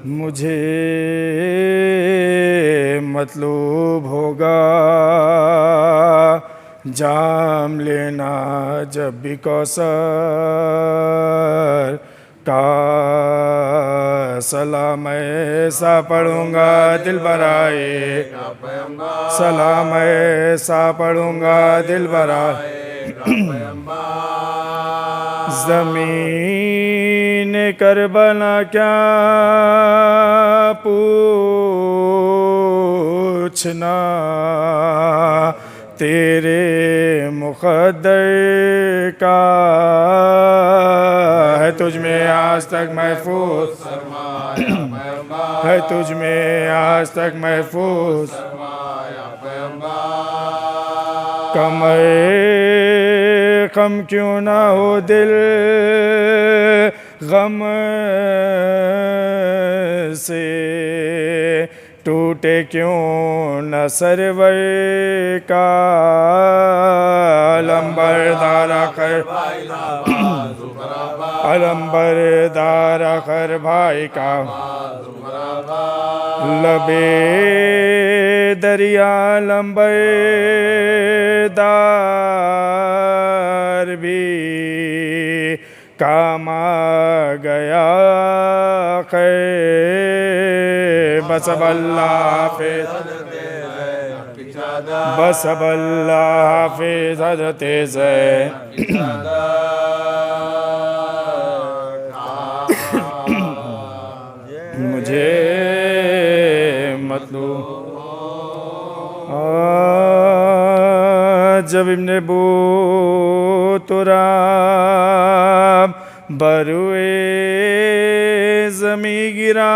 مجھے مطلوب ہوگا جام لینا جب بھی کوثر کا سلام ایسا پڑھوں گا دل برائے سلام ایسا پڑھوں گا دل برائے زمین کربلا کیا پوچھنا تیرے مقدر کا ہے تجھ میں آج تک محفوظ ہے تجھ میں آج تک محفوظ کمر غم کیوں نہ ہو دل غم سے ٹوٹے کیوں نہ سرور کا علم بردار آخر بھائی کا لبے دریا لمبردار بھی کام آ گیا بس اب اللہ حافظ بس اب اللہ حافظ حضرت زین مجھے مطلوب جب ابن بو تراب بروئے زمیں گرا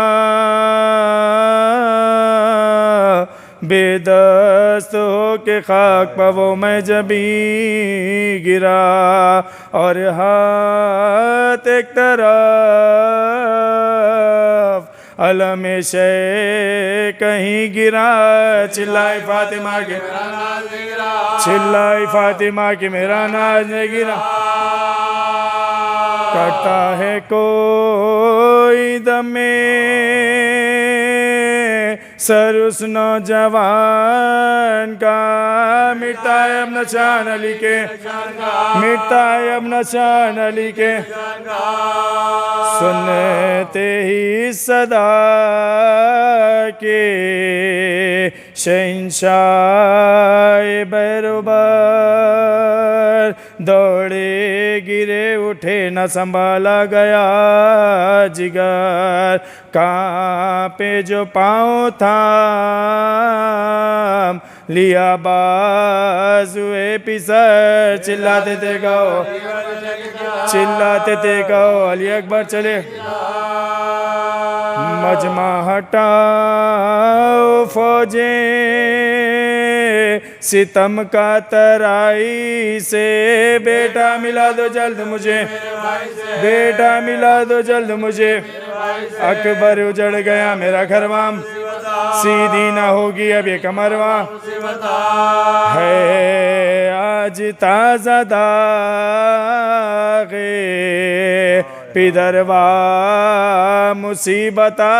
بے دست ہو کے خاک پہ وہ میں جبھی گرا اور ہاتھ ایک طرف علم شے کہیں گرا چلائی فاطمہ کے چلائی فاطمہ کے میرا ناز نے گرا کرتا ہے کوئی دم سر اس نوجوان کا مٹتا ہے اب نشان علی کے مٹتا ہے اب نشان علی کے سنتے ہی صدا کے شہنشاہ بیروبر دوڑے گرے اٹھے نہ سنبھالا گیا جگر کانپے جو پاؤں تھام لیا بازوئے پسر چلاتے تھے گاؤ علی اکبر چلے مجمع ہٹاؤ فوجیں ستم کا ترائی سے بیٹا ملا دو جلد مجھے بیٹا ملا دو جلد مجھے اکبر اجڑ گیا میرا گھروام سیدھی نہ ہوگی اب یہ کمرواں ہے آج تازہ داغے پدروا مصیبتا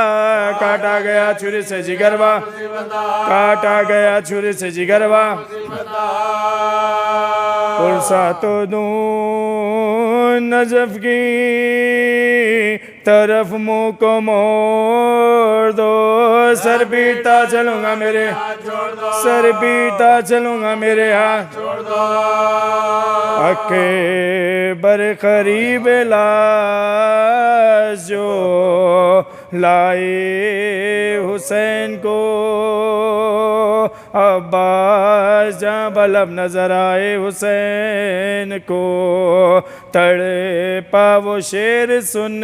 کاٹا گیا چھری سے جگروا کاٹا گیا چھری سے جگروا پرسا تو دون نجف کی طرف منہ کو موڑ دو سر پیٹتا چلوں گا میرے سر پیٹتا چلوں گا میرے ہاتھ اکبر قریب لاش جو لائے حسین کو عباس جہاں بلب نظر آئے حسین کو تڑپا وہ شیر سن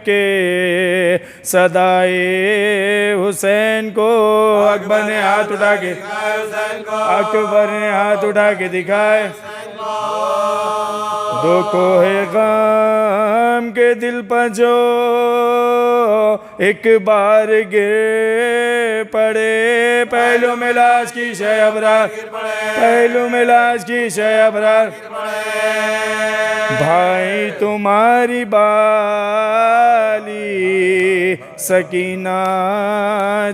کے صدائے حسین کو اکبر نے ہاتھ اٹھا کے دکھائے دو کوہ غم کے دل پر جو ایک بار گر پڑے پہلو میں لاش کی شے ابرار پہلو میں لاش کی شے ابرار بھائی تمہاری بالی سکینہ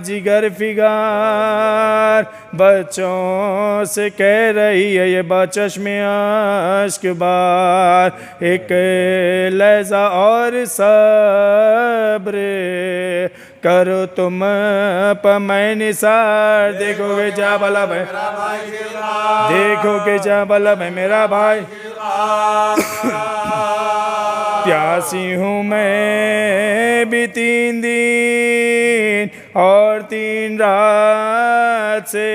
جگر فگار بچوں سے کہہ رہی ہے یہ بچشم اشک بار ایک لحظہ اور صبر کرو تم پہ میں نثار دیکھو گے جا بلا بھائی دیکھو گے جا بلا بھائی میرا بھائی پیاسی ہوں میں بھی 3 دن اور 3 رات سے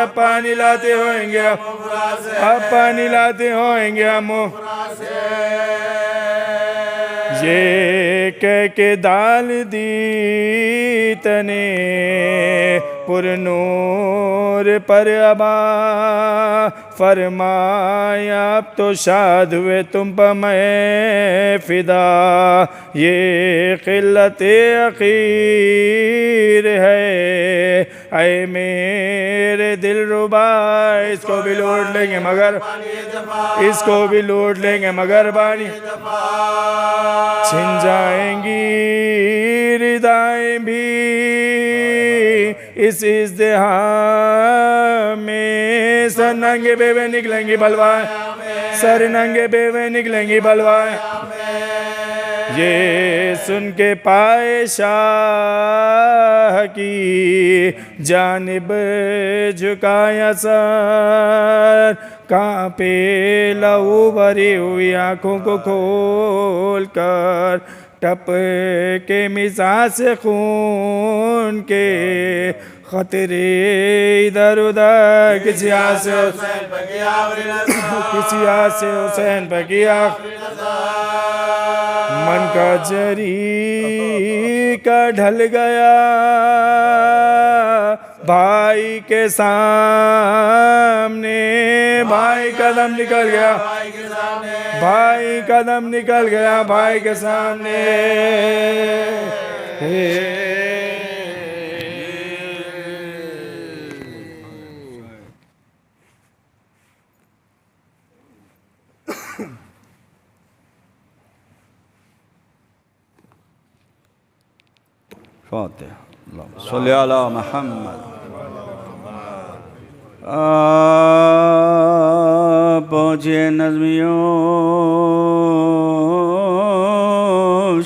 اب پانی لاتے ہوئیں گے اب پانی لاتے ہوئیں گے یہ کہہ کے ڈال دی تنے پر نور پر ابا فرمایا اب تو شاد ہوئے تم پہ میں فدا یہ قلت اخیر ہے اے میرے دل ربا اس کو بھی لوٹ لیں گے مگر اس کو بھی لوٹ لیں گے مگر بانی چھن جائیں گی ردائیں بھی اس ازدحام میں سر ننگے بیوے نکلیں گی بلوائیں سر ننگے بیوے نکلیں گی بلوائیں یہ سن کے پائے شاہ کی جانب جھکایا سر کانپے لہو بھری ہوئی آنکھوں کو کھول کر ٹپ کے مزاج خون کے خطرے ادھر ادھر کسی ہاتھ سے حسین پہ کیا من کا جری کا ڈھل گیا بھائی کے سامنے بھائی قدم نکل گیا بھائی قدم نکل گیا بھائی کے سامنے فاتح اللہم صلی علی محمد پہنچے نظمیوں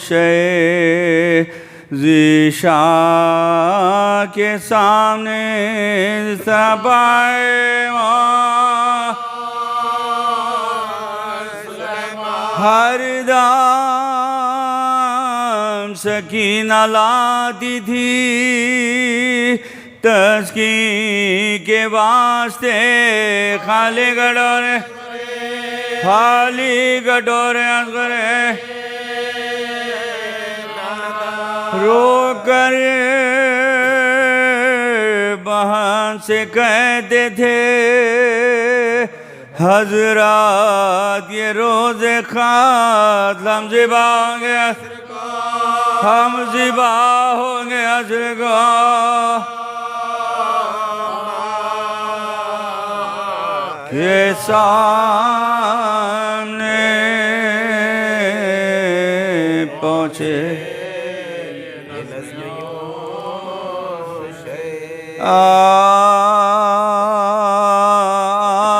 شے ذیشاہ کے سامنے سبائے ہر دام سکینہ لاتی تھی تسکین کے واسطے خالی گڈورے اصغرے رو کر بہن سے کہتے تھے حضرات یہ روز خاتم ہم ذبح ہوں گے ہم ذبح ہوں گے عصر کو کے سامنے پہنچے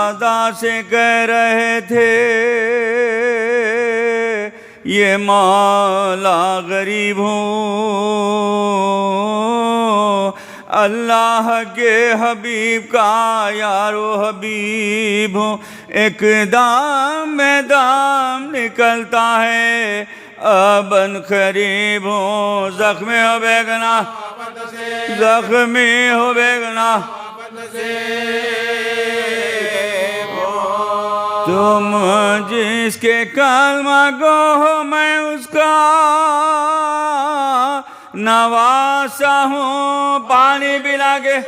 آدھا سے کہہ رہے تھے یہ مولا غریب ہوں اللہ کے حبیب کا یارو حبیب ہوں ایک دام میں دام نکلتا ہے ابن قریب ہوں زخمی ہو بیگنا زخمی ہو بیگنا تم جس کے کلمہ گو ہو میں اس کا نواسا ہوں پانی پلا کے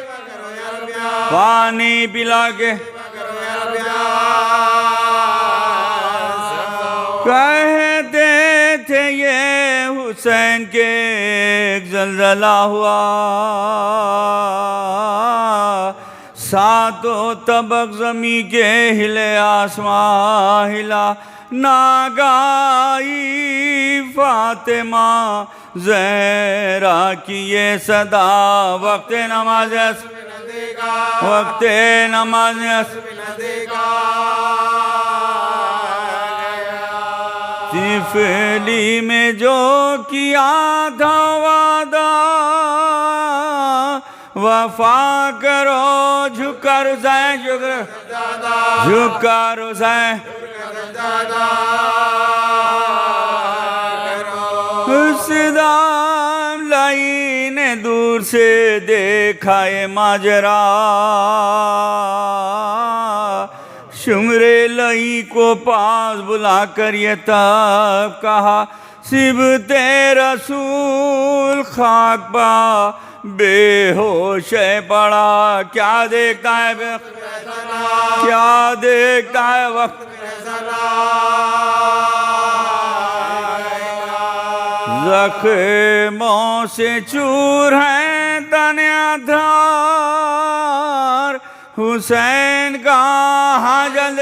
پانی پلا کے کہتے تھے یہ حسین کے ایک زلزلہ ہوا ساتوں طبق زمین کے ہلے آسمان ہلا ناگائی فاطمہ زہرا کی یہ صدا وقت نماز وقت نماز طفلی میں جو کیا تھا وعدہ وفا کرو جھکر حسین جھکر حسین صدام لائی نے دور سے دیکھا یہ ماجرا شمرے لئی کو پاس بلا کر یہ تب کہا صبت رسول خاک با بے ہوش پڑا کیا دیکھتا ہے کیا دیکھتا ہے وقت زخموں سے چور ہیں تنیا دھار حسین کا ہاں جلد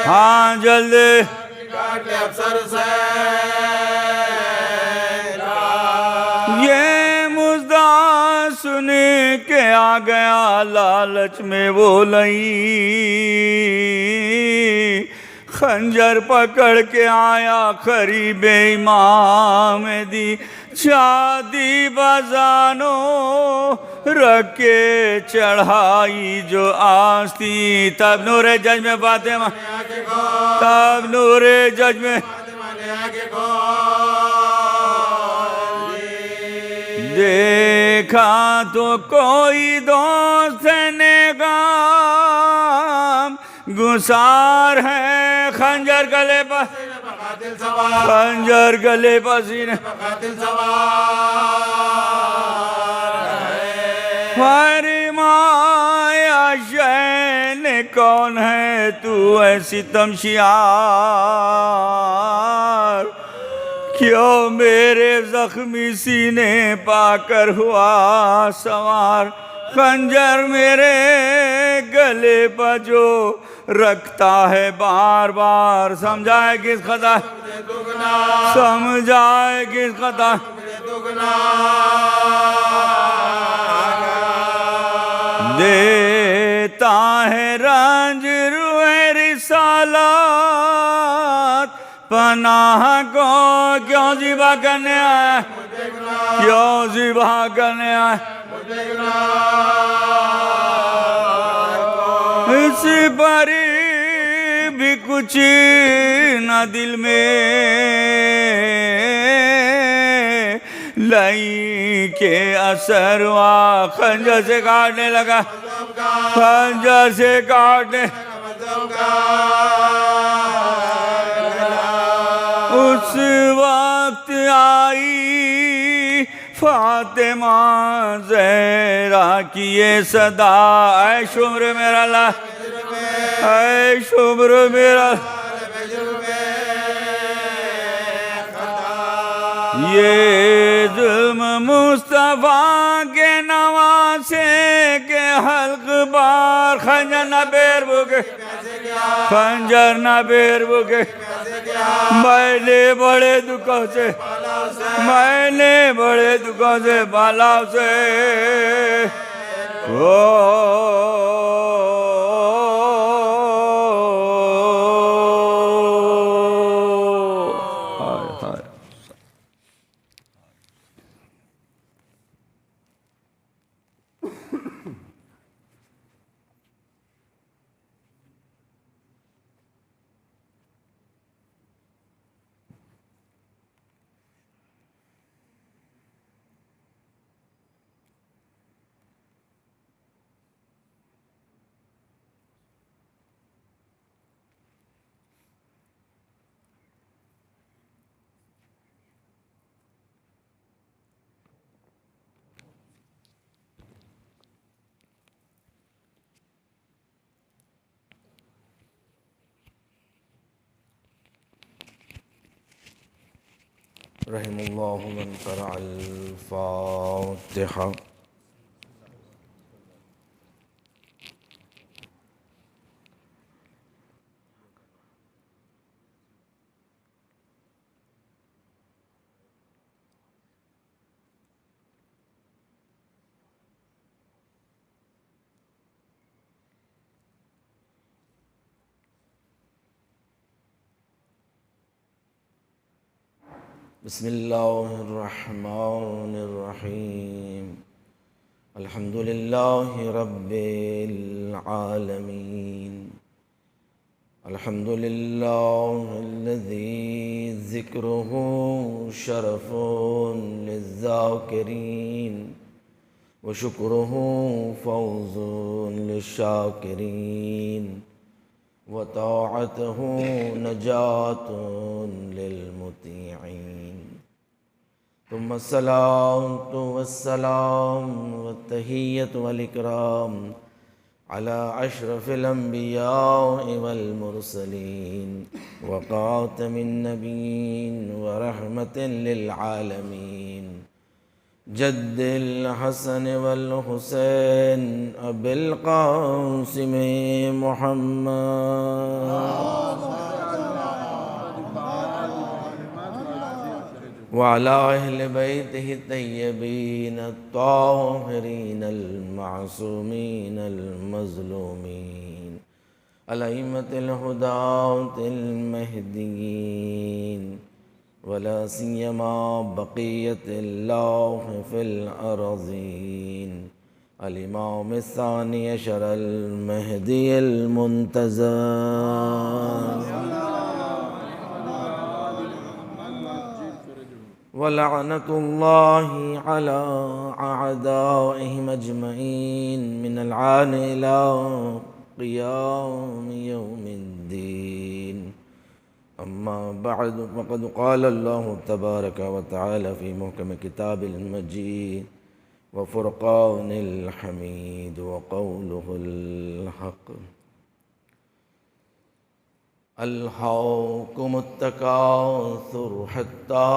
ہاں جلد یہ مزدہ سن کے آ گیا لالچ میں وہ لئی خنجر پکڑ کے آیا قریب امام دی شادی بزانوں رکھ کے چڑھائی جو آستی تب نور جج میں فاطمہ تب نور جج میں دیکھا تو کوئی دوست نگام گسار ہے خنجر گلے پر خنجر گلے پسینے فرمایا شین کون ہے تو ایسی تمشیار کیوں میرے زخمی سینے پا کر ہوا سوار خنجر میرے گلے پر جو رکھتا ہے بار بار سمجھائے کس خطا سمجھائے کس خطا دیتا ہے رنج روئے رسالات پناہ کو کیوں ذبح کرنے آیا کیوں ذبح کرنے آیا اس پر بھی کچھ نہ دل میں لئی کے اثر ہوا خنجر سے کاٹنے لگا خنجر سے کاٹنے اس وقت آئی فاطمہ زہرا کی یہ صدا اے شمر میرا لا اے شمر میرا یہ ظلم مصطفیٰ کے نواسے کے حلق بار خنجر نہ بیر بکے خنجر نہ بیر بکے میں نے بڑے دکھوں سے میں نے بڑے دکھوں سے بالا سے رحم اللہ من قرأ الفاتحہ بسم الله الرحمن الرحيم الحمد لله رب العالمين الحمد لله الذي ذكره شرف للذاكرين وشكره فوز للشاكرين وطاعته نجاة للمطيعين ثم الصلاة والسلام والتحية والإكرام على أشرف الأنبياء والمرسلين وخاتم النبيين ورحمة للعالمين جد الحسن والحسين أبي القاسم محمد وعلى أهل بيته الطيبين الطاهرين المعصومين المظلومين الأئمة الهداة المهديين ولا سيما بقية الله في الأرضين الإمام الثاني عشر المهدي المنتظر ولعنة الله على أعدائهم أجمعين من العان إلى قيام يوم الدين أما بعد فقد قال الله تبارك وتعالى في محكم كتاب المجيد وفرقان الحميد وقوله الحق ألهاكم التكاثر حتى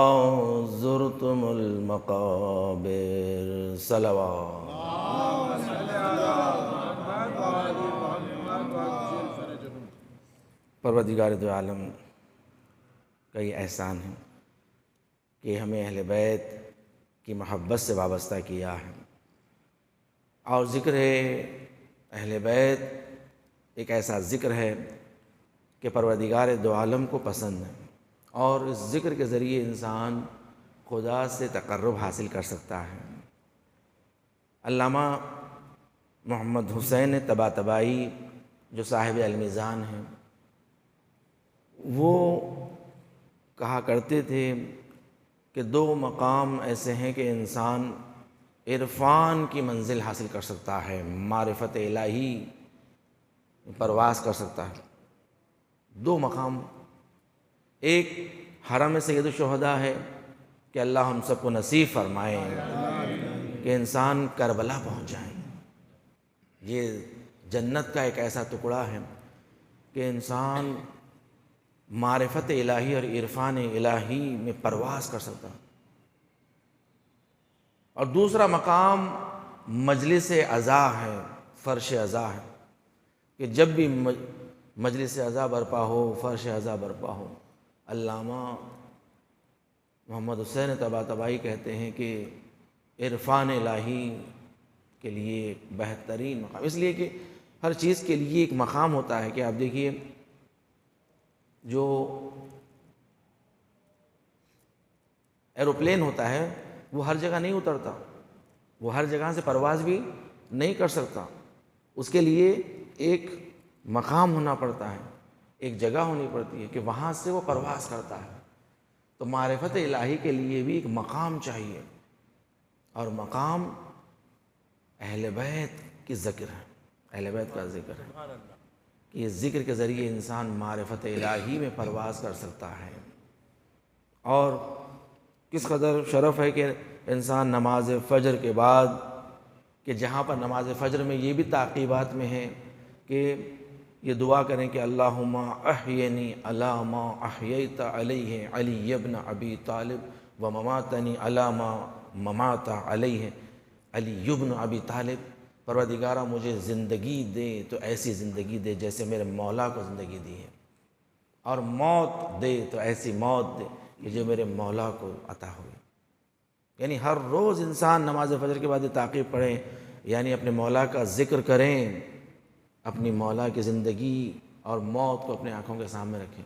زرتم المقابر صلوات پروردگار دو عالم کا یہ احسان ہے کہ ہمیں اہل بیت کی محبت سے وابستہ کیا ہے، اور ذکر اہل بیت ایک ایسا ذکر ہے کہ پروردگار دو عالم کو پسند ہے، اور اس ذکر کے ذریعے انسان خدا سے تقرب حاصل کر سکتا ہے۔ علامہ محمد حسین طباطبائی جو صاحب المیزان ہیں، وہ کہا کرتے تھے کہ دو مقام ایسے ہیں کہ انسان عرفان کی منزل حاصل کر سکتا ہے، معرفت الہی پرواز کر سکتا ہے۔ دو مقام، ایک حرم سید الشہداء ہے کہ اللہ ہم سب کو نصیب فرمائے کہ انسان کربلا پہنچ جائیں۔ یہ جنت کا ایک ایسا ٹکڑا ہے کہ انسان معرفت الہی اور عرفان الہی میں پرواز کر سکتا ہے۔ اور دوسرا مقام مجلس عزا ہے، فرش عزا ہے کہ جب بھی مجلس عزا برپا ہو، فرش عزا برپا ہو، علامہ محمد حسین طباطبائی کہتے ہیں کہ عرفان الہی کے لیے بہترین مقام، اس لیے کہ ہر چیز کے لیے ایک مقام ہوتا ہے کہ آپ دیکھیے جو ایروپلین ہوتا ہے وہ ہر جگہ نہیں اترتا، وہ ہر جگہ سے پرواز بھی نہیں کر سکتا، اس کے لیے ایک مقام ہونا پڑتا ہے، ایک جگہ ہونی پڑتی ہے کہ وہاں سے وہ پرواز کرتا ہے۔ تو معرفت الہی کے لیے بھی ایک مقام چاہیے، اور مقام اہل بیت کی ذکر ہے، اہل بیت کا ذکر ہے کہ یہ ذکر کے ذریعے انسان معرفت الہی میں پرواز کر سکتا ہے۔ اور کس قدر شرف ہے کہ انسان نماز فجر کے بعد، کہ جہاں پر نماز فجر میں یہ بھی تعقیبات میں ہے کہ یہ دعا کریں کہ اللہم احینی علی ما احییت علیہ علی ابن ابی طالب ومماتنی علی ما ممات علیہ علی ابن ابی طالب۔ پروردگارہ مجھے زندگی دے تو ایسی زندگی دے جیسے میرے مولا کو زندگی دی ہے، اور موت دے تو ایسی موت دے کہ جو میرے مولا کو عطا ہوئی۔ یعنی ہر روز انسان نماز فجر کے بعد یہ تعقیب پڑھیں، یعنی اپنے مولا کا ذکر کریں، اپنی مولا کی زندگی اور موت کو اپنے آنکھوں کے سامنے رکھیں،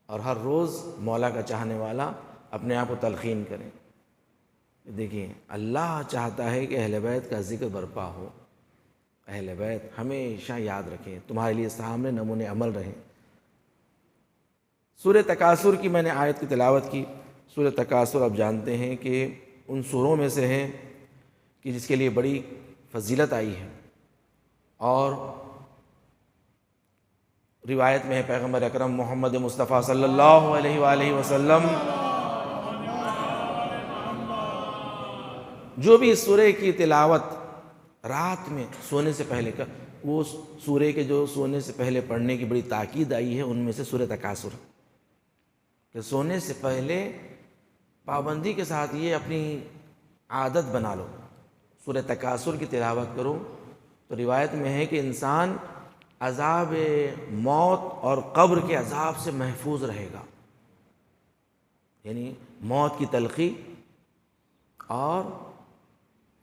اور ہر روز مولا کا چاہنے والا اپنے آپ کو تلقین کریں. دیکھیں اللہ چاہتا ہے کہ اہل بیت کا ذکر برپا ہو. اہل بیت ہمیشہ یاد رکھیں، تمہارے لیے سامنے نمونے عمل رہیں. سورہ تکاثر کی میں نے آیت کی تلاوت کی. سورہ تکاثر آپ جانتے ہیں کہ ان سوروں میں سے ہے کہ جس کے لیے بڑی فضیلت آئی ہے، اور روایت میں ہے پیغمبر اکرم محمد مصطفیٰ صلی اللہ علیہ وآلہ وسلم جو بھی اس سورہ کی تلاوت رات میں سونے سے پہلے کا، وہ سورہ کے جو سونے سے پہلے پڑھنے کی بڑی تاکید آئی ہے، ان میں سے سورہ تکاثر، کہ سونے سے پہلے پابندی کے ساتھ یہ اپنی عادت بنا لو، سورہ تکاثر کی تلاوت کرو. تو روایت میں ہے کہ انسان عذاب موت اور قبر کے عذاب سے محفوظ رہے گا. یعنی موت کی تلخی اور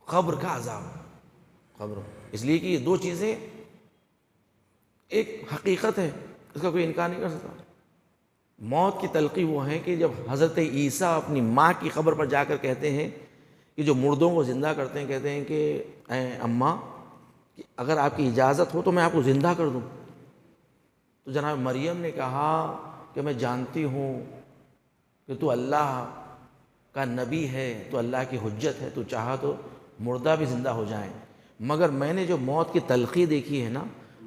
قبر کا عذاب. قبر اس لیے کہ یہ دو چیزیں ایک حقیقت ہے، اس کا کوئی انکار نہیں کر سکتا. موت کی تلخی وہ ہے کہ جب حضرت عیسیٰ اپنی ماں کی قبر پر جا کر کہتے ہیں کہ جو مردوں کو زندہ کرتے ہیں، کہتے ہیں کہ اے اماں اگر آپ کی اجازت ہو تو میں آپ کو زندہ کر دوں. تو جناب مریم نے کہا کہ میں جانتی ہوں کہ تو اللہ کا نبی ہے، تو اللہ کی حجت ہے، تو چاہا تو مردہ بھی زندہ ہو جائیں، مگر میں نے جو موت کی تلخی دیکھی ہے نا،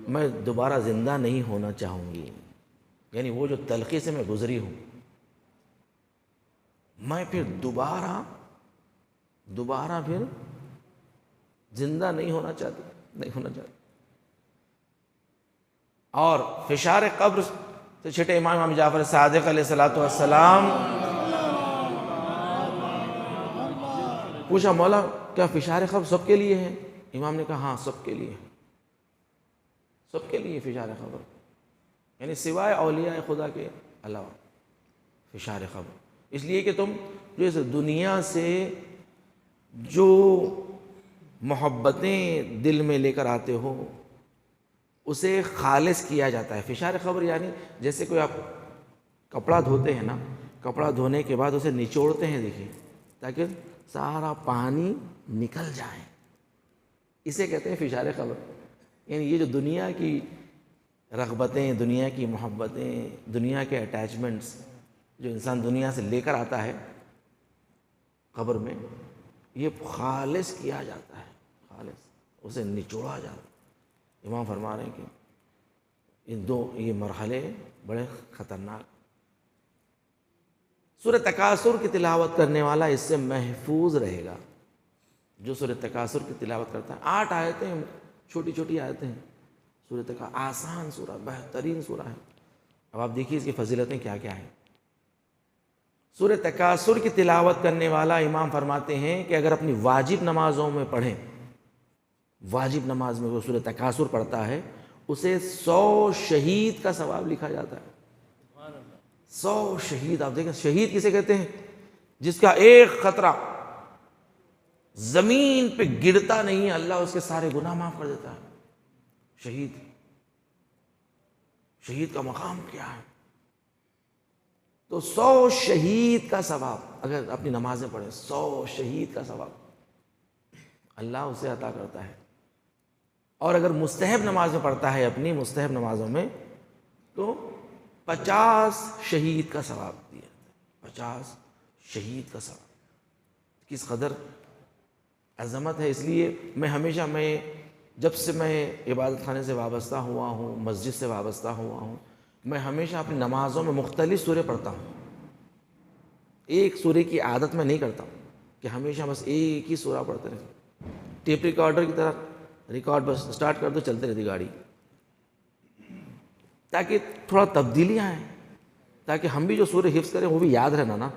میں دوبارہ زندہ نہیں ہونا چاہوں گی. یعنی وہ جو تلخی سے میں گزری ہوں، میں پھر دوبارہ پھر زندہ نہیں ہونا چاہتی. اور فشار قبر سے چھٹے امام جعفر صادق علیہ السلام پوچھا مولا کیا فشار قبر سب کے لیے ہے؟ امام نے کہا ہاں سب کے لیے ہے، سب کے لیے فشار قبر، یعنی سوائے اولیاء خدا کے علاوہ فشار قبر. اس لیے کہ تم جو اس دنیا سے جو محبتیں دل میں لے کر آتے ہو اسے خالص کیا جاتا ہے. فشار قبر یعنی جیسے کوئی آپ کپڑا دھوتے ہیں نا، کپڑا دھونے کے بعد اسے نچوڑتے ہیں، دیکھیے تاکہ سارا پانی نکل جائے، اسے کہتے ہیں فشار قبر. یعنی یہ جو دنیا کی رغبتیں، دنیا کی محبتیں، دنیا کے اٹیچمنٹس جو انسان دنیا سے لے کر آتا ہے قبر میں، یہ خالص کیا جاتا ہے، خالص اسے نچوڑا جاتا ہے. امام فرما رہے ہیں کہ یہ مرحلے بڑے خطرناک. سورہ تکاثر کی تلاوت کرنے والا اس سے محفوظ رہے گا. جو سورہ تکاثر کی تلاوت کرتا ہے، 8 آیتیں ہیں، چھوٹی چھوٹی آیتیں ہیں. سورہ تکاثر آسان سورہ، بہترین سورہ ہے. اب آپ دیکھیے اس کی فضیلتیں کیا کیا ہیں. سورہ تکاثر کی تلاوت کرنے والا امام فرماتے ہیں کہ اگر اپنی واجب نمازوں میں پڑھیں، واجب نماز میں وہ سورہ تکاثر پڑھتا ہے، اسے 100 شہید کا ثواب لکھا جاتا ہے. 100 شہید. آپ دیکھیں شہید کسے کہتے ہیں؟ جس کا ایک خطرہ زمین پہ گرتا نہیں ہے، اللہ اس کے سارے گناہ معاف کر دیتا ہے. شہید کا مقام کیا ہے؟ تو 100 شہید کا ثواب اگر اپنی نمازیں پڑھیں، 100 شہید کا ثواب اللہ اسے عطا کرتا ہے. اور اگر مستحب نماز میں پڑھتا ہے، اپنی مستحب نمازوں میں، تو 50 شہید کا ثواب دیا جاتا ہے. 50 شہید کا ثواب کس قدر عظمت ہے. اس لیے میں ہمیشہ جب سے میں عبادت خانے سے وابستہ ہوا ہوں، مسجد سے وابستہ ہوا ہوں، میں ہمیشہ اپنی نمازوں میں مختلف سورے پڑھتا ہوں. ایک سورے کی عادت میں نہیں کرتا ہوں کہ ہمیشہ بس ایک ہی سورہ پڑھتے رہتے. ٹیپ ریکارڈر کی طرح ریکارڈ بس اسٹارٹ کر دو، چلتے رہتی گاڑی، تاکہ تھوڑا تبدیلیاں آئیں، تاکہ ہم بھی جو سورے حفظ کریں وہ بھی یاد رہنا نا،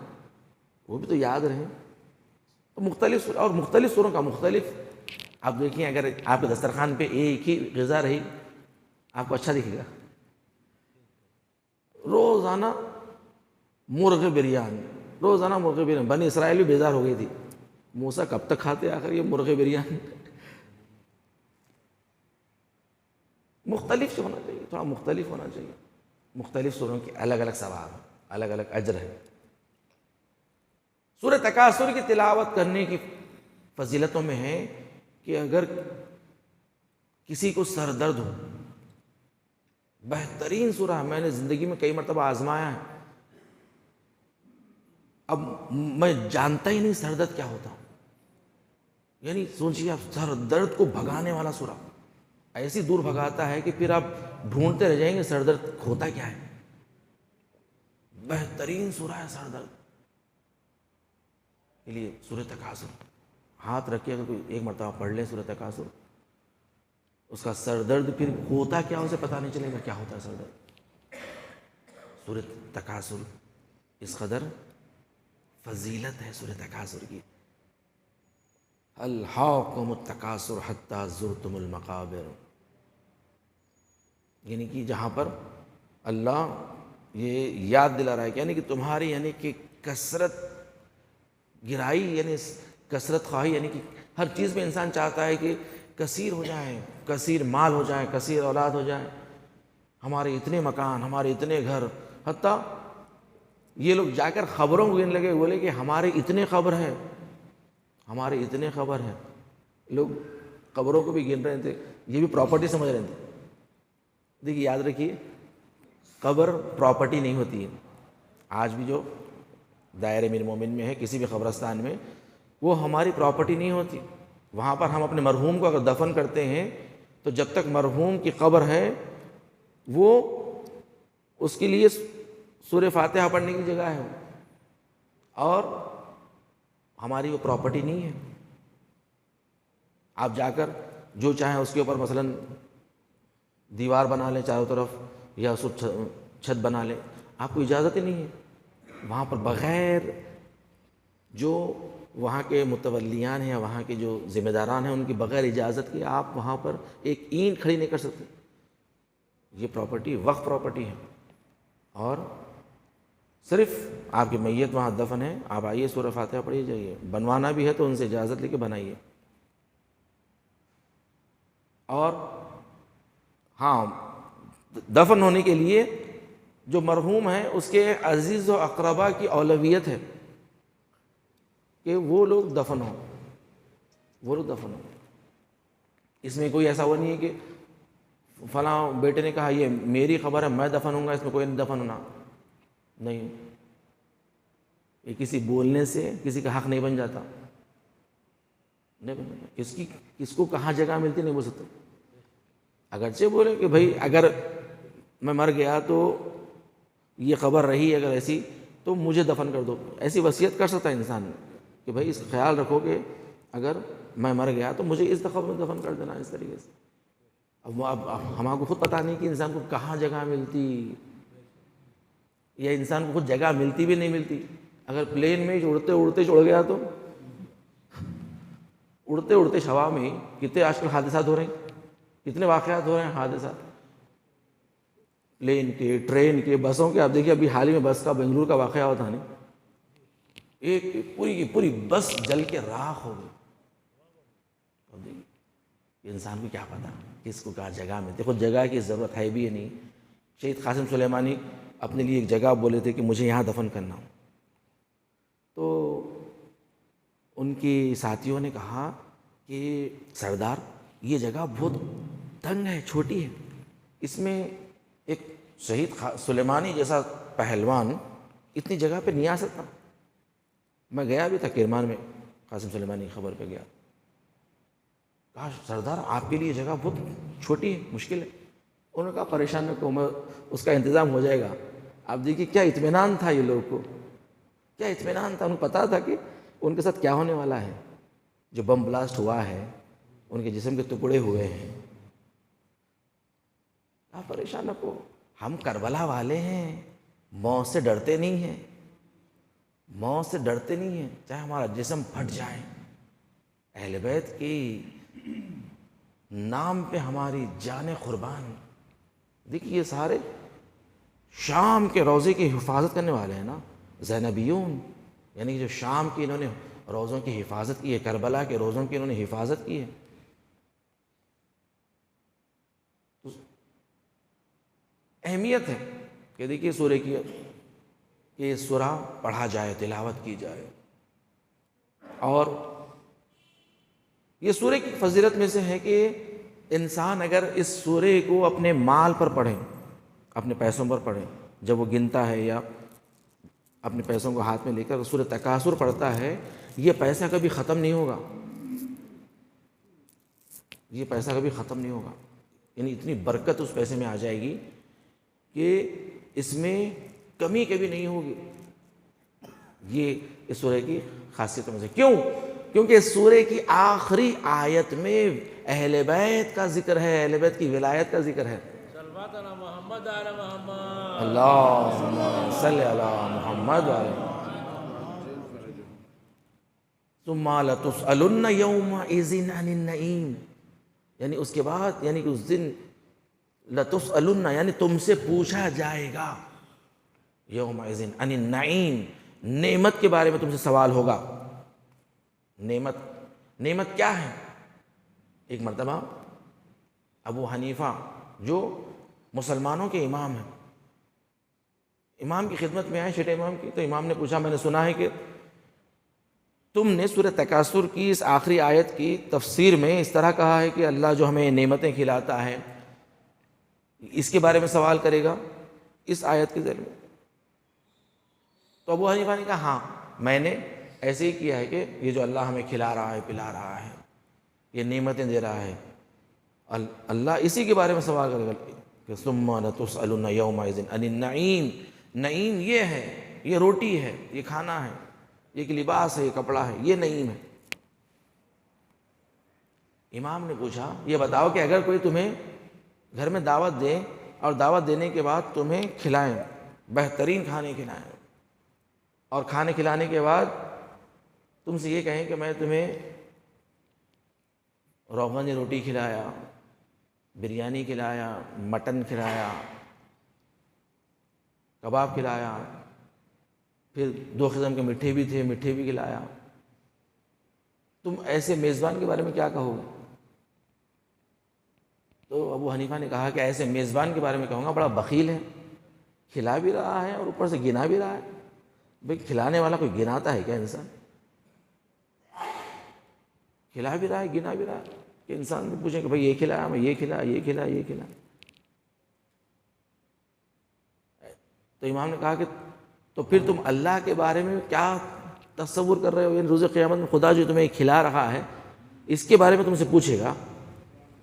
وہ بھی تو یاد رہیں. تو مختلف سورہ، اور مختلف سوروں کا مختلف. آپ دیکھیں اگر آپ کے دسترخوان پہ ایک ہی غذا رہی، آپ کو اچھا دکھے گا. روزانہ مرغ بریانی، روزانہ مرغ بریانی. بنی اسرائیل بھی بیزار ہو گئی تھی، موسیٰ کب تک کھاتے آخر یہ مرغ بریانی. مختلف ہونا چاہیے، تھوڑا مختلف ہونا چاہیے. مختلف سوروں کی الگ الگ ثواب، الگ الگ اجر ہے. سورہ تکاثر کی تلاوت کرنے کی فضیلتوں میں ہے کہ اگر کسی کو سر درد ہو، بہترین سورہ، میں نے زندگی میں کئی مرتبہ آزمایا ہے، اب میں جانتا ہی نہیں سر درد کیا ہوتا، یعنی سوچیے آپ، سر درد کو بھگانے والا سورہ ایسی دور بھگاتا ہے کہ پھر آپ ڈھونڈتے رہ جائیں گے سر درد ہوتا کیا ہے۔ بہترین سورہ ہے سر درد کے لیے سورہ تکاثر، ہاتھ رکھے اگر کوئی ایک مرتبہ پڑھ لے سورہ تکاثر، اس کا سر درد پھر ہوتا کیا اسے پتہ نہیں چلے گا کیا ہوتا ہے سر درد۔ سورہ تکاثر اس قدر فضیلت ہے سورہ تکاثر کی، الہاکم التکاثر حتی زرتم المقابر، یعنی کہ جہاں پر اللہ یہ یاد دلا رہا ہے کہ یعنی کہ تمہاری یعنی کہ کثرت گرائی، یعنی کثرت خواہی، یعنی کہ ہر چیز میں انسان چاہتا ہے کہ کثیر ہو جائے، کثیر مال ہو جائے، کثیر اولاد ہو جائے، ہمارے اتنے مکان، ہمارے اتنے گھر، حتیٰ یہ لوگ جا کر خبروں کو گننے لگے، بولے کہ ہمارے اتنے قبر ہیں، ہمارے اتنے قبر ہیں، لوگ قبروں کو بھی گن رہے تھے، یہ بھی پراپرٹی سمجھ رہے تھے۔ دیکھیے یاد رکھیے، قبر پراپرٹی نہیں ہوتی ہے۔ آج بھی جو دائرہ امیر مومن میں ہے، کسی بھی قبرستان میں، وہ ہماری پراپرٹی نہیں ہوتی۔ وہاں پر ہم اپنے مرحوم کو اگر دفن کرتے ہیں تو جب تک مرحوم کی قبر ہے وہ اس کے لیے سورہ فاتحہ پڑھنے کی جگہ ہے، اور ہماری وہ پراپرٹی نہیں ہے۔ آپ جا کر جو چاہیں اس کے اوپر مثلا دیوار بنا لیں چاروں طرف، یا اس کو چھت بنا لیں، آپ کو اجازت ہی نہیں ہے۔ وہاں پر بغیر جو وہاں کے متولیان ہیں، وہاں کے جو ذمہ داران ہیں، ان کی بغیر اجازت کے آپ وہاں پر ایک اینٹ کھڑی نہیں کر سکتے۔ یہ پراپرٹی وقف پراپرٹی ہے، اور صرف آپ کی میت وہاں دفن ہے، آپ آئیے سورہ فاتحہ پڑھیے جائیے، بنوانا بھی ہے تو ان سے اجازت لے کے بنائیے۔ اور ہاں، دفن ہونے کے لیے جو مرحوم ہے اس کے عزیز و اقربا کی اولویت ہے کہ وہ لوگ دفن ہوں، وہ لوگ دفن ہوں۔ اس میں کوئی ایسا وہ نہیں ہے کہ فلاں بیٹے نے کہا یہ میری خبر ہے میں دفن ہوں گا، اس میں کوئی نہیں دفن ہونا، نہیں، یہ کسی بولنے سے کسی کا حق نہیں بن جاتا، نہیں بن جاتا۔ کس کو کہاں جگہ ملتی نہیں بول سکتے۔ اگرچہ بولے کہ بھائی اگر میں مر گیا تو یہ خبر رہی اگر ایسی تو مجھے دفن کر دو، ایسی وصیت کر سکتا ہے انسان کہ بھائی اس خیال رکھو کہ اگر میں مر گیا تو مجھے اس دفعہ میں دفن کر دینا، اس طریقے سے۔ اب ہمارے کو خود پتہ نہیں کہ انسان کو کہاں جگہ ملتی، یا انسان کو خود جگہ ملتی بھی نہیں ملتی۔ اگر پلین میں اڑتے اڑتے چڑھ گیا تو اڑتے اڑتے ہوا میں کتنے آج کل حادثات ہو رہے ہیں، کتنے واقعات ہو رہے ہیں، حادثات پلین کے، ٹرین کے، بسوں کے۔ آپ دیکھیے ابھی حال ہی میں بس کا بنگلور کا واقعہ ہوا تھا، نہیں، ایک پوری کی پوری بس جل کے راکھ ہو گئی۔ اب دیکھیے انسان کو کیا پتا کس کو کہاں جگہ ملتی، خود جگہ کی ضرورت ہے بھی ہے نہیں۔ شہید قاسم سلیمانی اپنے لیے ایک جگہ بولے تھے کہ مجھے یہاں دفن کرنا ہو، تو ان کے ساتھیوں نے کہا کہ سردار یہ جگہ بہت تنگ ہے، چھوٹی ہے، اس میں ایک شہید سلیمانی جیسا پہلوان اتنی جگہ پہ نہیں آ سکتا۔ میں گیا بھی تھا کرمان میں، قاسم سلیمانی خبر پہ گیا، کہا سردار آپ کے لیے جگہ بہت چھوٹی ہے، مشکل ہے۔ انہوں نے کہا پریشان نہ کو، میں اس کا انتظام ہو جائے گا۔ آپ دیکھیے کیا اطمینان تھا یہ لوگ کو، کیا اطمینان تھا، انہیں پتا تھا کہ ان کے ساتھ کیا ہونے والا ہے۔ جو بم بلاسٹ ہوا ہے، ان کے جسم کے ٹکڑے ہوئے ہیں، آپ پریشان نہ کو، ہم کربلا والے ہیں، موت سے ڈرتے نہیں ہیں، موت سے ڈرتے نہیں ہیں، چاہے ہمارا جسم پھٹ جائے۔ اہل بیت کی نام پہ ہماری جانیں قربان۔ دیکھیے یہ سارے شام کے روضے کی حفاظت کرنے والے ہیں نا، زینبیون، یعنی کہ جو شام کی انہوں نے روزوں کی حفاظت کی ہے، کربلا کے روزوں کی انہوں نے حفاظت کی ہے۔ اہمیت ہے کہ دیکھیے سورہ کی، کہ سورہ پڑھا جائے، تلاوت کی جائے، اور یہ سورہ کی فضیلت میں سے ہے کہ انسان اگر اس سورہ کو اپنے مال پر پڑھے، اپنے پیسوں پر پڑھے، جب وہ گنتا ہے یا اپنے پیسوں کو ہاتھ میں لے کر سورہ تکاثر پڑھتا ہے، یہ پیسہ کبھی ختم نہیں ہوگا، یہ پیسہ کبھی ختم نہیں ہوگا، یعنی اتنی برکت اس پیسے میں آ جائے گی کہ اس میں کمی کبھی نہیں ہوگی۔ یہ اس سورہ کی خاصیت میں سے کیوں؟ کیونکہ اس سورہ کی آخری آیت میں اہل بیت کا ذکر ہے، اہل بیت کی ولایت کا ذکر ہے۔ اللہم صلی علی محمد وعلی ثم لتسألن یومئذ عن النعیم، یعنی اس کے بعد، یعنی کہ اس دن لتسألن یعنی تم سے پوچھا جائے گا، یومئذ عن النعیم، نعمت کے بارے میں تم سے سوال ہوگا۔ نعمت کیا ہے؟ ایک مرتبہ ابو حنیفہ جو مسلمانوں کے امام ہیں، امام کی خدمت میں آئے، چھٹے امام کی، تو امام نے پوچھا میں نے سنا ہے کہ تم نے سورہ تکاثر کی اس آخری آیت کی تفسیر میں اس طرح کہا ہے کہ اللہ جو ہمیں نعمتیں کھلاتا ہے، اس کے بارے میں سوال کرے گا اس آیت کے ذریعے۔ تو ابو حنیفہ نے کہا ہاں میں نے ایسے ہی کیا ہے کہ یہ جو اللہ ہمیں کھلا رہا ہے، پلا رہا ہے، یہ نعمتیں دے رہا ہے، اللہ اسی کے بارے میں سوال کرے گا کہ ثم لتسألن یومئذ عن النعیم۔ نعیم یہ ہے، یہ روٹی ہے، یہ کھانا ہے، یہ ایک لباس ہے، یہ کپڑا ہے، یہ نعیم ہے۔ امام نے پوچھا یہ بتاؤ کہ اگر کوئی تمہیں گھر میں دعوت دے اور دعوت دینے کے بعد تمہیں کھلائیں، بہترین کھانے کھلائیں، اور کھانے کھلانے کے بعد تم سے یہ کہیں کہ میں تمہیں روغن روٹی کھلایا، بریانی کھلایا، مٹن کھلایا، کباب کھلایا، پھر 2 قسم کے میٹھے بھی تھے، میٹھے بھی کھلایا، تم ایسے میزبان کے بارے میں کیا کہو گے؟ تو ابو حنیفہ نے کہا کہ ایسے میزبان کے بارے میں کہوں گا بڑا بخیل ہے، کھلا بھی رہا ہے اور اوپر سے گنا بھی رہا ہے۔ بھئی کھلانے والا کوئی گناتا ہے کیا انسان؟ کھلا بھی رہا ہے، گنا بھی رہا ہے، کہ انسان بھی پوچھیں کہ بھئی یہ کھلایا، میں یہ کھلایا، یہ کھلایا، یہ کھلایا۔ تو امام نے کہا کہ تو پھر تم اللہ کے بارے میں کیا تصور کر رہے ہو؟ یعنی روز قیامت میں خدا جو تمہیں کھلا رہا ہے اس کے بارے میں تم سے پوچھے گا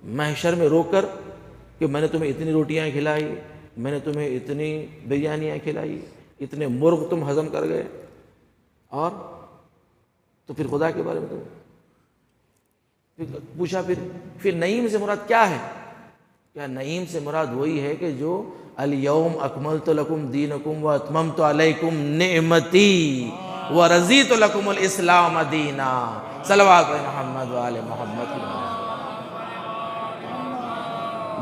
محشر میں روک کر کہ میں نے تمہیں اتنی روٹیاں کھلائی، میں نے تمہیں اتنی بریانیاں کھلائی، اتنے مرغ تم ہضم کر گئے، اور تو پھر خدا کے بارے میں تم پوچھا۔ پھر نعیم سے مراد کیا ہے؟ کیا نعیم سے مراد وہی ہے کہ جو الیوم اکملت لکم دینکم واتممت علیکم نعمتی ورضیت لکم الاسلام دینا، صلوات محمد وآل محمد۔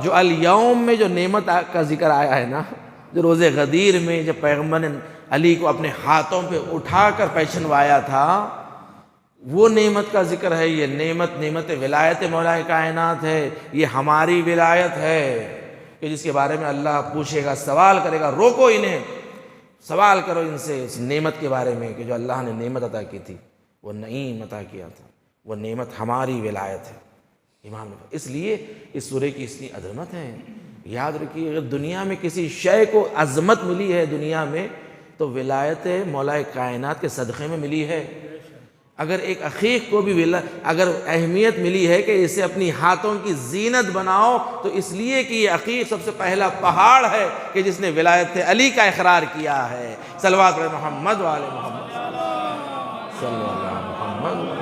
جو الیوم میں جو نعمت کا ذکر آیا ہے نا، جو روز غدیر میں جب پیغمبر نے علی کو اپنے ہاتھوں پہ اٹھا کر پہچنوایا تھا، وہ نعمت کا ذکر ہے۔ یہ نعمت ولایت مولا کائنات ہے، یہ ہماری ولایت ہے کہ جس کے بارے میں اللہ پوچھے گا، سوال کرے گا۔ روکو انہیں، سوال کرو ان سے اس نعمت کے بارے میں کہ جو اللہ نے نعمت عطا کی تھی، وہ نعیم عطا کیا تھا، وہ نعمت ہماری ولایت ہے۔ امام نے اس لیے اس سورہ کی اتنی عظمت ہے۔ یاد رکھیے اگر دنیا میں کسی شے کو عظمت ملی ہے دنیا میں تو ولایت مولا کائنات کے صدقے میں ملی ہے۔ اگر ایک عقیق کو بھی اگر اہمیت ملی ہے کہ اسے اپنی ہاتھوں کی زینت بناؤ تو اس لیے کہ یہ عقیق سب سے پہلا پہاڑ ہے کہ جس نے ولایت علی کا اقرار کیا ہے۔ صلوات محمد وآل محمد صلی اللہ محمد۔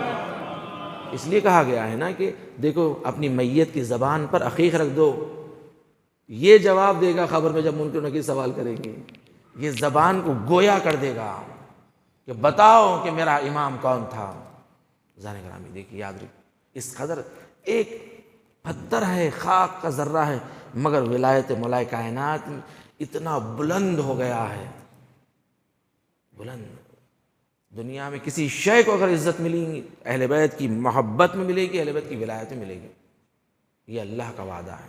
اس لیے کہا گیا ہے نا کہ دیکھو اپنی میت کی زبان پر عقیق رکھ دو، یہ جواب دے گا خبر میں جب منکر و نکیر سوال کریں گے، یہ زبان کو گویا کر دے گا کہ بتاؤ کہ میرا امام کون تھا۔ زان گرامی دیکھیے، یاد رکھیے اس قدر ایک پتھر ہے، خاک کا ذرہ ہے، مگر ولایت مولا کائنات اتنا بلند ہو گیا ہے، بلند۔ دنیا میں کسی شے کو اگر عزت ملے گی اہل بیت کی محبت میں ملے گی، اہل بیت کی ولایت میں ملے گی، یہ اللہ کا وعدہ ہے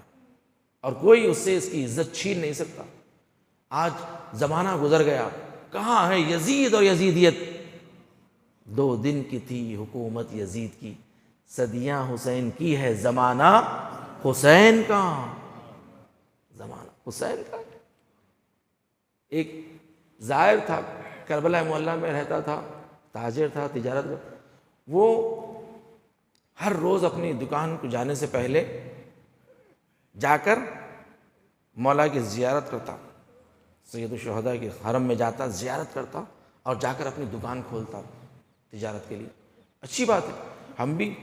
اور کوئی اس سے اس کی عزت چھین نہیں سکتا۔ آج زمانہ گزر گیا، کہاں ہے یزید اور یزیدیت؟ 2 دن کی تھی حکومت یزید کی، صدیاں حسین کی ہے، زمانہ حسین کا، زمانہ حسین کا۔ ایک زائر تھا، کربلا معلیٰ میں رہتا تھا، تاجر تھا، تجارت کا، وہ ہر روز اپنی دکان کو جانے سے پہلے جا کر مولا کی زیارت کرتا، سید الشہداء کے حرم میں جاتا، زیارت کرتا اور جا کر اپنی دکان کھولتا تجارت کے لیے۔ اچھی بات ہے، ہم بھی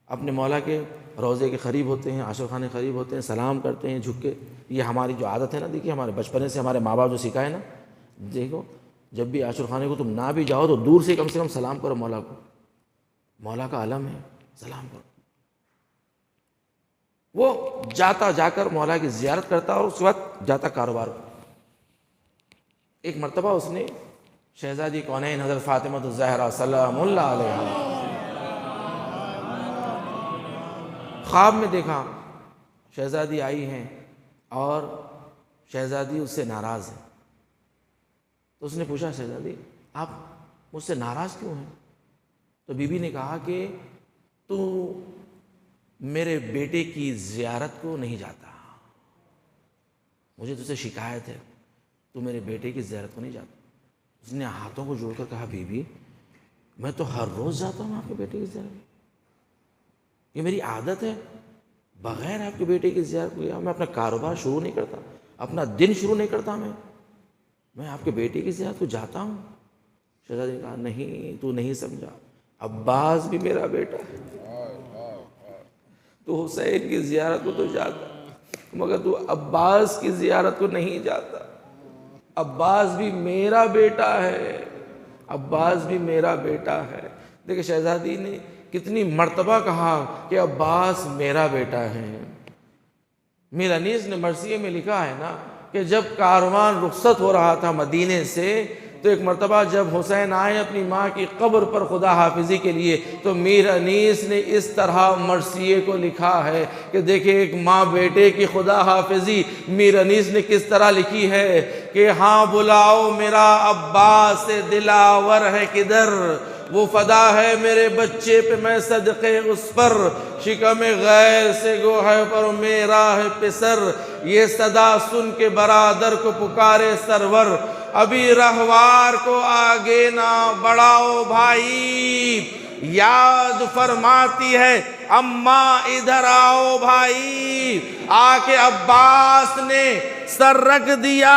اپنے مولا کے روضے کے قریب ہوتے ہیں، عاشور خانے قریب ہوتے ہیں، سلام کرتے ہیں جھک کے، یہ ہماری جو عادت ہے نا، دیکھیے ہمارے بچپنے سے ہمارے ماں باپ جو سکھائے نا، دیکھو جب بھی عاشور خانے کو تم نہ بھی جاؤ تو دور سے کم سلام کرو مولا کو، مولا کا علم ہے، سلام کرو۔ وہ جا کر مولا کی زیارت کرتا اور اس وقت جاتا کاروبار کو۔ ایک مرتبہ اس نے شہزادی کونین حضرت فاطمہ الزہرا سلام اللہ علیہا خواب میں دیکھا، شہزادی آئی ہیں اور شہزادی اس سے ناراض ہے۔ تو اس نے پوچھا، شہزادی آپ مجھ سے ناراض کیوں ہیں؟ تو بی بی نے کہا کہ تو میرے بیٹے کی زیارت کو نہیں جاتا، مجھے تجھ سے شکایت ہے، تو میرے بیٹے کی زیارت کو نہیں جاتا۔ اس نے ہاتھوں کو جوڑ کر کہا، بی بی میں تو ہر روز جاتا ہوں آپ کے بیٹے کی زیارت، یہ میری عادت ہے، بغیر آپ کے بیٹے کی زیارت کو میں اپنا کاروبار شروع نہیں کرتا، اپنا دن شروع نہیں کرتا، میں آپ کے بیٹے کی زیارت کو جاتا ہوں۔ شہزادی نے کہا، نہیں تو نہیں سمجھا، عباس بھی میرا بیٹا ہے، تو حسین کی زیارت کو تو جاتا مگر تو عباس کی زیارت کو نہیں جاتا، عباس بھی میرا بیٹا ہے، عباس بھی میرا بیٹا ہے۔ دیکھیں شہزادی نے کتنی مرتبہ کہا کہ عباس میرا بیٹا ہے۔ میر انیس نے مرثیے میں لکھا ہے نا کہ جب کاروان رخصت ہو رہا تھا مدینے سے، تو ایک مرتبہ جب حسین آئے اپنی ماں کی قبر پر خدا حافظی کے لیے، تو میر انیس نے اس طرح مرثیے کو لکھا ہے کہ دیکھیں ایک ماں بیٹے کی خدا حافظی میر انیس نے کس طرح لکھی ہے کہ ہاں بلاؤ میرا عباس سے دلاور ہے کدھر، وہ فدا ہے میرے بچے پہ میں صدقے اس پر، شکم غیر سے گو ہے پر میرا ہے پسر، یہ صدا سن کے برادر کو پکارے سرور، ابھی رہوار کو آگے نہ بڑھاؤ بھائی، یاد فرماتی ہے اماں ادھر آؤ بھائی، آ کے عباس نے سر رکھ دیا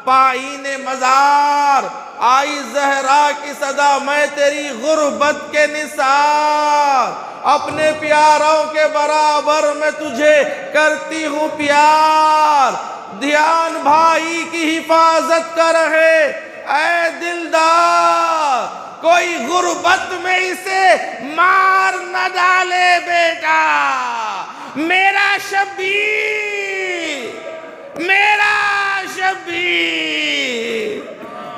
پائین مزار، آئی زہرا کی صدا میں تیری غربت کے نثار، اپنے پیاروں کے برابر میں تجھے کرتی ہوں پیار، دھیان بھائی کی حفاظت کر رہے اے دلدار، کوئی غربت میں اسے مار نہ ڈالے بیٹا، میرا شبیر میرا شبیر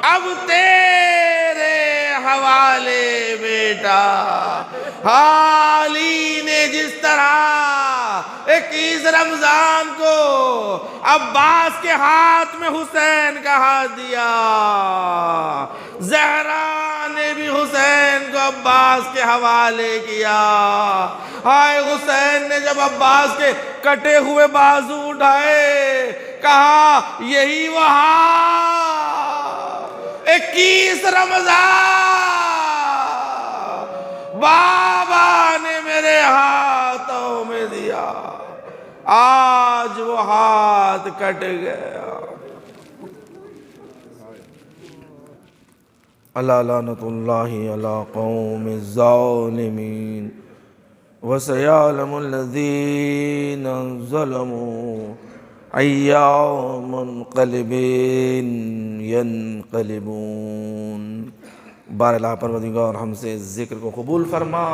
اب تیرے حوالے بیٹا۔ علی نے جس طرح 21 رمضان کو عباس کے ہاتھ میں حسین کا ہاتھ دیا، زہرا نے بھی حسین کو عباس کے حوالے کیا۔ ہائے حسین نے جب عباس کے کٹے ہوئے بازو اٹھائے، کہا یہی وہاں 21 رمضان بابا نے میرے ہاتھوں میں دیا، آج وہ ہاتھ کٹ گیا۔ الا لعنت اللہ علی قوم الظالمین وسیعلم الذین ظلموا ایام منقلب ینقلبون۔ بار اللہ پروردگار ہم سے ذکر کو قبول فرما،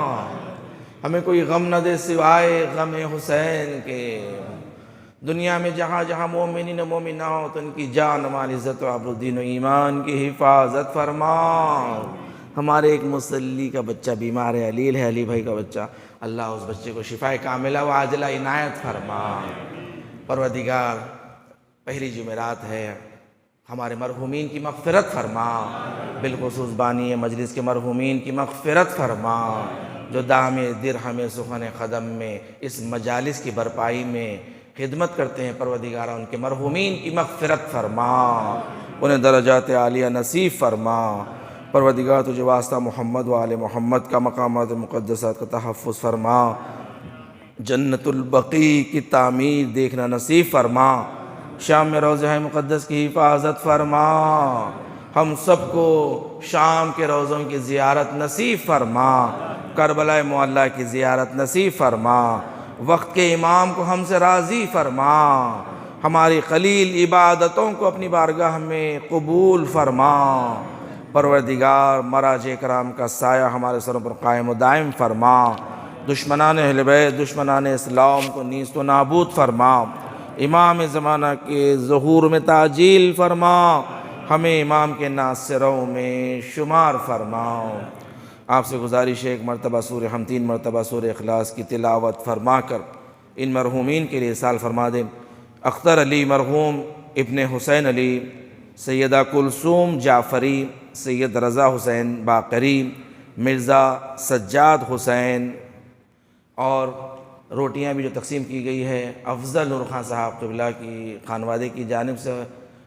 ہمیں کوئی غم نہ دے سوائے غم حسین کے۔ دنیا میں جہاں جہاں مومنین و مومنات ان کی جان مال عزت و عبر دین و ایمان کی حفاظت فرما۔ ہمارے ایک مصلی کا بچہ بیمار ہے، علیل ہے، علی بھائی کا بچہ، اللہ اس بچے کو شفاء کاملہ و عاجلہ عنایت فرما۔ پروردگار پہلی جمعرات ہے، ہمارے مرحومین کی مغفرت فرما، بالخصوص بانی مجلس کے مرحومین کی مغفرت فرما، جو دام درہم سخن قدم میں اس مجالس کی برپائی میں خدمت کرتے ہیں، پروردگارہ ان کے مرحومین کی مغفرت فرما، انہیں درجات عالیہ نصیب فرما۔ پروردگار تجھے واسطہ محمد و آل محمد کا مقامات مقدسات کا تحفظ فرما، جنت البقیع کی تعمیر دیکھنا نصیب فرما، شام میں روضہ مقدس کی حفاظت فرما، ہم سب کو شام کے روضوں کی زیارت نصیب فرما، کربلا معلیٰ کی زیارت نصیب فرما، وقت کے امام کو ہم سے راضی فرما، ہماری قلیل عبادتوں کو اپنی بارگاہ میں قبول فرما۔ پروردگار مراج کرام کا سایہ ہمارے سروں پر قائم و دائم فرما، دشمنان اہل بیت، دشمنان اسلام کو نیست و نابود فرما، امام زمانہ کے ظہور میں تعجیل فرما، ہمیں امام کے ناصروں میں شمار فرماؤ۔ آپ سے گزارش ہے ایک مرتبہ سورہ ہم 3 مرتبہ سورہ اخلاص کی تلاوت فرما کر ان مرحومین کے لیے سال فرما دیں۔ اختر علی مرحوم، ابن حسین علی، سیدہ کلثوم جعفری، سید رضا حسین باقری، مرزا سجاد حسین، اور روٹیاں بھی جو تقسیم کی گئی ہے افضل نور خان صاحب قبلہ کی خانوادے کی جانب سے،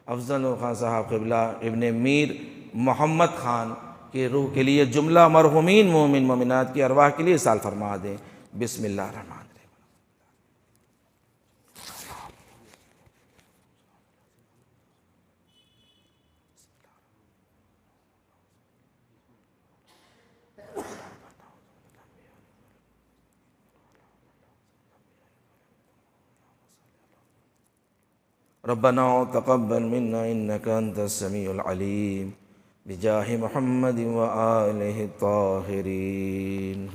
افضل نور خان صاحب قبلہ ابن میر محمد خان کی روح کے لیے، جملہ مرحومین مومن مومنات کی ارواح کے لیے سال فرما دیں۔ بسم اللہ الرحمن الرحیم۔ ربنا تقبل منا انك انت السميع العليم بجاه محمد وآله الطاهرين۔